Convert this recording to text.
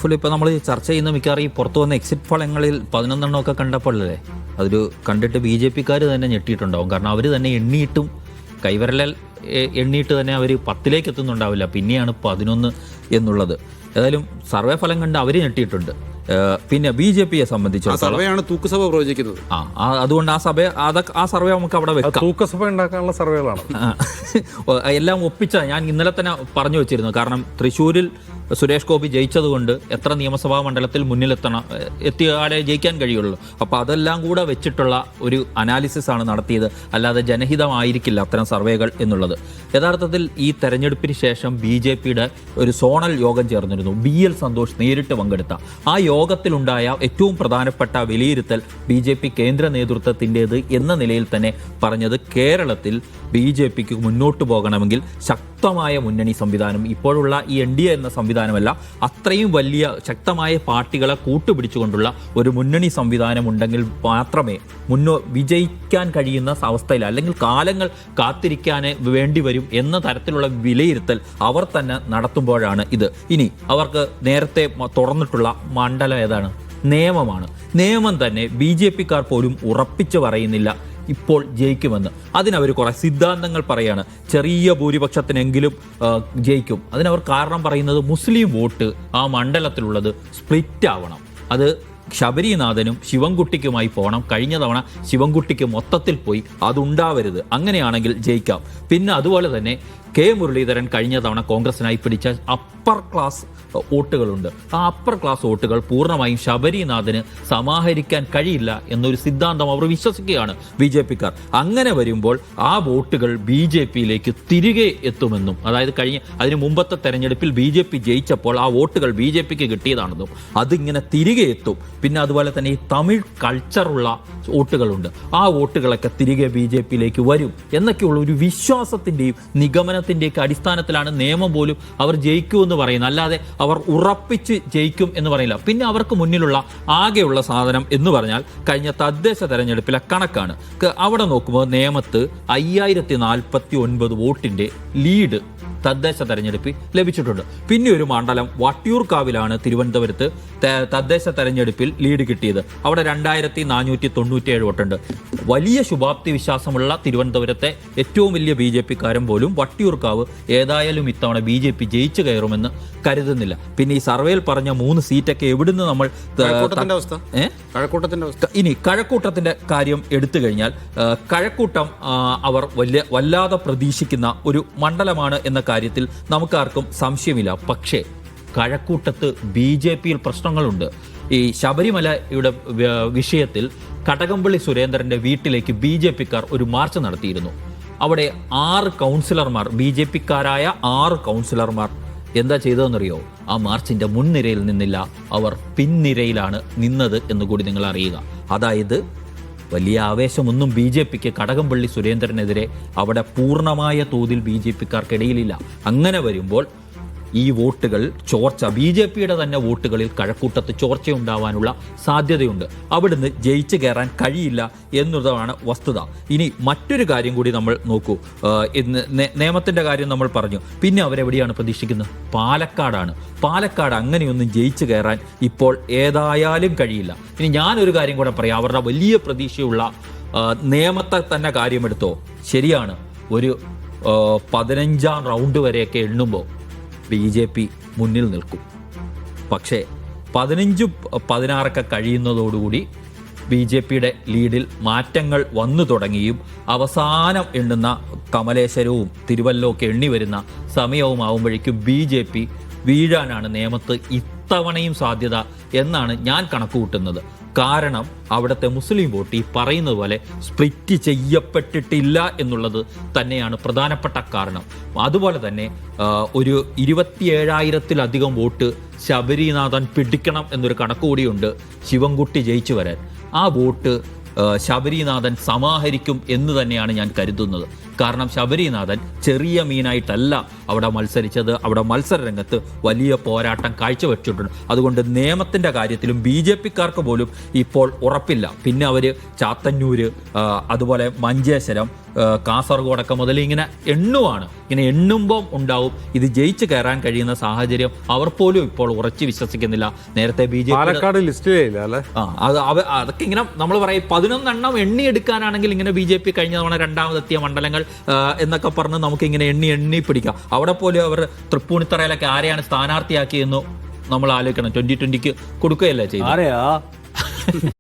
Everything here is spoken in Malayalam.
ഫുൾ ഇപ്പോൾ നമ്മൾ ചർച്ച ചെയ്യുന്ന മിക്കവാറും ഈ പുറത്തു വന്ന എക്സിറ്റ് ഫലങ്ങളിൽ 11 കണ്ടപ്പോഴല്ലേ അതൊരു കണ്ടിട്ട് BJP-ക്കാർ തന്നെ ഞെട്ടിയിട്ടുണ്ടാവും. കാരണം അവർ തന്നെ എണ്ണിയിട്ടും കൈവരലാൽ എണ്ണിയിട്ട് തന്നെ അവർ 10 എത്തുന്നുണ്ടാവില്ല, പിന്നെയാണ് 11 എന്നുള്ളത്. ഏതായാലും സർവേ ഫലം കണ്ട് അവർ ഞെട്ടിയിട്ടുണ്ട്. പിന്നെ BJP-യെ സംബന്ധിച്ചിടത്തോളം തൂക്കുസഭ പ്രവചിക്കുന്നത്. അതുകൊണ്ട് ആ സർവേ നമുക്ക് അവിടെ വെക്കാം. തൂക്കസഭ ഉണ്ടാക്കാനുള്ള സർവേകളാണ് എല്ലാം ഞാൻ ഇന്നലെ തന്നെ പറഞ്ഞു വെച്ചിരുന്നു. കാരണം തൃശ്ശൂരിൽ സുരേഷ് ഗോപി ജയിച്ചതുകൊണ്ട് എത്ര നിയമസഭാ മണ്ഡലത്തിൽ എത്തിയാലേ ജയിക്കാൻ കഴിയുള്ളൂ. അപ്പോൾ അതെല്ലാം കൂടെ വെച്ചിട്ടുള്ള ഒരു അനാലിസിസ് ആണ് നടത്തിയത്, അല്ലാതെ ജനഹിതമായിരിക്കില്ല അത്തരം സർവേകൾ എന്നുള്ളത്. യഥാർത്ഥത്തിൽ ഈ തെരഞ്ഞെടുപ്പിന് ശേഷം BJP-യുടെ ഒരു സോണൽ യോഗം ചേർന്നിരുന്നു. BL സന്തോഷ് നേരിട്ട് പങ്കെടുത്ത ആ യോഗത്തിലുണ്ടായ ഏറ്റവും പ്രധാനപ്പെട്ട വിലയിരുത്തൽ BJP കേന്ദ്ര നേതൃത്വത്തിൻ്റേത് എന്ന നിലയിൽ തന്നെ പറഞ്ഞത്, കേരളത്തിൽ BJP-ക്ക് മുന്നോട്ട് പോകണമെങ്കിൽ ശക്തമായ മുന്നണി സംവിധാനം, ഇപ്പോഴുള്ള ഈ NDA എന്ന സംവിധാനമല്ല, അത്രയും വലിയ ശക്തമായ പാർട്ടികളെ കൂട്ടുപിടിച്ചുകൊണ്ടുള്ള ഒരു മുന്നണി സംവിധാനം ഉണ്ടെങ്കിൽ മാത്രമേ വിജയിക്കാൻ കഴിയുന്ന അവസ്ഥയിൽ, അല്ലെങ്കിൽ കാലങ്ങൾ കാത്തിരിക്കാൻ വേണ്ടി വരും എന്ന തരത്തിലുള്ള വിലയിരുത്തൽ അവർ തന്നെ നടത്തുമ്പോഴാണ് ഇത്. ഇനി അവർക്ക് നേരത്തെ തുറന്നിട്ടുള്ള മണ്ഡലം ഏതാണ്? നിയമമാണ്. നിയമം തന്നെ BJP-ക്കാർ പോലും ഉറപ്പിച്ചു പറയുന്നില്ല ഇപ്പോൾ ജയിക്കുമെന്ന്. അതിനവർ കുറേ സിദ്ധാന്തങ്ങൾ പറയാണ്. ചെറിയ ഭൂരിപക്ഷത്തിനെങ്കിലും ജയിക്കും. അതിനവർ കാരണം പറയുന്നത് മുസ്ലിം വോട്ട് ആ മണ്ഡലത്തിലുള്ളത് സ്പ്ലിറ്റ് ആവണം, അത് ശബരിനാഥനും ശിവൻകുട്ടിക്കുമായി പോകണം. കഴിഞ്ഞ തവണ ശിവൻകുട്ടിക്ക് മൊത്തത്തിൽ പോയി, അതുണ്ടാവരുത്. അങ്ങനെയാണെങ്കിൽ ജയിക്കാം. പിന്നെ അതുപോലെ തന്നെ K. മുരളീധരൻ കഴിഞ്ഞ തവണ കോൺഗ്രസിനായി പിടിച്ച അപ്പർ ക്ലാസ് വോട്ടുകളുണ്ട്. ആ അപ്പർ ക്ലാസ് വോട്ടുകൾ പൂർണ്ണമായും ശബരിനാഥന് സമാഹരിക്കാൻ കഴിയില്ല എന്നൊരു സിദ്ധാന്തം അവർ വിശ്വസിക്കുകയാണ് BJP-ക്കാർ. അങ്ങനെ വരുമ്പോൾ ആ വോട്ടുകൾ BJP-യിലേക്ക് തിരികെ എത്തുമെന്നും, അതായത് അതിന് മുമ്പത്തെ തെരഞ്ഞെടുപ്പിൽ BJP ജയിച്ചപ്പോൾ ആ വോട്ടുകൾ BJP-ക്ക് കിട്ടിയതാണെന്നും അതിങ്ങനെ തിരികെ എത്തും. പിന്നെ അതുപോലെ തന്നെ ഈ തമിഴ് കൾച്ചറുള്ള വോട്ടുകളുണ്ട്, ആ വോട്ടുകളൊക്കെ തിരികെ BJP-യിലേക്ക് വരും എന്നൊക്കെയുള്ള ഒരു വിശ്വാസത്തിൻ്റെയും നിഗമനത്തിൻ്റെയൊക്കെ അടിസ്ഥാനത്തിലാണ് നിയമം പോലും അവർ ജയിക്കുമെന്ന് പറയുന്നത്, അല്ലാതെ അവർ ഉറപ്പിച്ച് ജയിക്കും എന്ന് പറയില്ല. പിന്നെ അവർക്ക് മുന്നിലുള്ള ആകെയുള്ള സാധനം എന്ന് പറഞ്ഞാൽ കഴിഞ്ഞ തദ്ദേശ തെരഞ്ഞെടുപ്പിലെ കണക്കാണ്. അവിടെ നോക്കുമ്പോൾ നേമത്ത് 5049 വോട്ടിൻ്റെ ലീഡ് തദ്ദേശ തെരഞ്ഞെടുപ്പിൽ ലഭിച്ചിട്ടുണ്ട്. പിന്നെ ഒരു മണ്ഡലം വട്ടിയൂർക്കാവിലാണ് തിരുവനന്തപുരത്ത് തദ്ദേശ തെരഞ്ഞെടുപ്പിൽ ലീഡ് കിട്ടിയത്. അവിടെ 2497 വോട്ടുണ്ട്. വലിയ ശുഭാപ്തി വിശ്വാസമുള്ള തിരുവനന്തപുരത്തെ ഏറ്റവും വലിയ BJP-ക്കാരൻ പോലും വട്ടിയൂർക്കാവ് ഏതായാലും ഇത്തവണ BJP ജയിച്ചു കയറുമെന്ന് കരുതുന്നില്ല. പിന്നെ ഈ സർവേയിൽ പറഞ്ഞ 3 സീറ്റൊക്കെ എവിടുന്ന് നമ്മൾ ഇനി കഴക്കൂട്ടത്തിന്റെ കാര്യം എടുത്തു കഴിഞ്ഞാൽ, കഴക്കൂട്ടം അവർ വല്ലാതെ പ്രതീക്ഷിക്കുന്ന ഒരു മണ്ഡലമാണ് എന്ന കാര്യത്തിൽ നമുക്കാർക്കും സംശയമില്ല. പക്ഷേ കഴക്കൂട്ടത്ത് BJP-യിൽ പ്രശ്നങ്ങളുണ്ട്. ഈ ശബരിമലയുടെ വിഷയത്തിൽ കടകംപള്ളി സുരേന്ദ്രന്റെ വീട്ടിലേക്ക് BJP-ക്കാർ ഒരു മാർച്ച് നടത്തിയിരുന്നു. അവിടെ 6 കൗൺസിലർമാർ, BJP-ക്കാരായ 6 കൗൺസിലർമാർ എന്താ ചെയ്തതെന്നറിയോ? ആ മാർച്ചിന്റെ മുൻനിരയിൽ നിന്നില്ല, അവർ പിൻനിരയിലാണ് നിന്നത് എന്നുകൂടി നിങ്ങൾ അറിയുക. അതായത് വലിയ ആവേശമൊന്നും BJP-ക്ക് കടകംപള്ളി സുരേന്ദ്രനെതിരെ അവിടെ പൂർണ്ണമായ തോതിൽ BJP-ക്കാർക്കിടയിലില്ല. അങ്ങനെ വരുമ്പോൾ ഈ വോട്ടുകൾ ചോർച്ച, BJP-യുടെ തന്നെ വോട്ടുകളിൽ കഴക്കൂട്ടത്ത് ചോർച്ചയുണ്ടാവാനുള്ള സാധ്യതയുണ്ട്. അവിടുന്ന് ജയിച്ചു കയറാൻ കഴിയില്ല എന്നതാണ് വസ്തുത. ഇനി മറ്റൊരു കാര്യം കൂടി നമ്മൾ നോക്കൂ. നിയമത്തിൻ്റെ കാര്യം നമ്മൾ പറഞ്ഞു. പിന്നെ അവരെവിടെയാണ് പ്രതീക്ഷിക്കുന്നത്? പാലക്കാടാണ്. പാലക്കാട് അങ്ങനെയൊന്നും ജയിച്ചു കയറാൻ ഇപ്പോൾ ഏതായാലും കഴിയില്ല. ഇനി ഞാനൊരു കാര്യം കൂടെ പറയാം. അവരുടെ വലിയ പ്രതീക്ഷയുള്ള നിയമത്തെ തന്നെ കാര്യമെടുത്തോ, ശരിയാണ്, ഒരു 15ാം റൗണ്ട് വരെയൊക്കെ എണ്ണുമ്പോൾ BJP മുന്നിൽ നിൽക്കും. പക്ഷേ 15-16 കഴിയുന്നതോടുകൂടി BJP-യുടെ ലീഡിൽ മാറ്റങ്ങൾ വന്നു തുടങ്ങിയും അവസാനം എണ്ണുന്ന കമലേശ്വരവും തിരുവല്ലവും എണ്ണി വരുന്ന സമയവുമാവുമ്പോഴേക്കും BJP വീഴാനാണ് നിയമത്ത് ഇത്തവണയും സാധ്യത എന്നാണ് ഞാൻ കണക്കുകൂട്ടുന്നത്. കാരണം അവിടുത്തെ മുസ്ലിം വോട്ട് ഈ പറയുന്നത് പോലെ സ്പ്ലിറ്റ് ചെയ്യപ്പെട്ടിട്ടില്ല എന്നുള്ളത് തന്നെയാണ് പ്രധാനപ്പെട്ട കാരണം. അതുപോലെ തന്നെ ഒരു 27,000-ത്തിലധികം വോട്ട് ശബരിനാഥൻ പിടിക്കണം എന്നൊരു കണക്കുകൂടിയുണ്ട് ശിവൻകുട്ടി ജയിച്ചു വരാൻ. ആ വോട്ട് ശബരിനാഥൻ സമാഹരിക്കും എന്ന് തന്നെയാണ് ഞാൻ കരുതുന്നത്. കാരണം ശബരിനാഥൻ ചെറിയ മീനായിട്ടല്ല അവിടെ മത്സരിച്ചത്. അവിടെ മത്സര രംഗത്ത് വലിയ പോരാട്ടം കാഴ്ചവെച്ചിട്ടുണ്ട്. അതുകൊണ്ട് നിയമത്തിൻ്റെ കാര്യത്തിലും BJP-ക്കാർക്ക് പോലും ഇപ്പോൾ ഉറപ്പില്ല. പിന്നെ അവർ ചാത്തന്നൂര്, അതുപോലെ മഞ്ചേശ്വരം, കാസർഗോഡൊക്കെ മുതൽ ഇങ്ങനെ എണ്ണുവാണ്. ഇങ്ങനെ എണ്ണുമ്പം ഉണ്ടാവും ഇത് ജയിച്ച് കയറാൻ കഴിയുന്ന സാഹചര്യം അവർ പോലും ഇപ്പോൾ ഉറച്ചു വിശ്വസിക്കുന്നില്ല. നേരത്തെ പാലക്കാട് ലിസ്റ്റിലേ അതൊക്കെ ഇങ്ങനെ നമ്മൾ പറയും 11 എണ്ണിയെടുക്കാനാണെങ്കിൽ ഇങ്ങനെ BJP കഴിഞ്ഞ തവണ രണ്ടാമതെത്തിയ മണ്ഡലങ്ങൾ എന്നൊക്കെ പറഞ്ഞ് നമുക്കിങ്ങനെ എണ്ണി പിടിക്കാം. അവിടെ പോലും അവർ തൃപ്പൂണിത്തറയിലൊക്കെ ആരെയാണ് സ്ഥാനാർത്ഥിയാക്കിയെന്ന് നമ്മൾ ആലോചിക്കണം. 2020 കൊടുക്കുകയല്ലേ ചെയ്തു.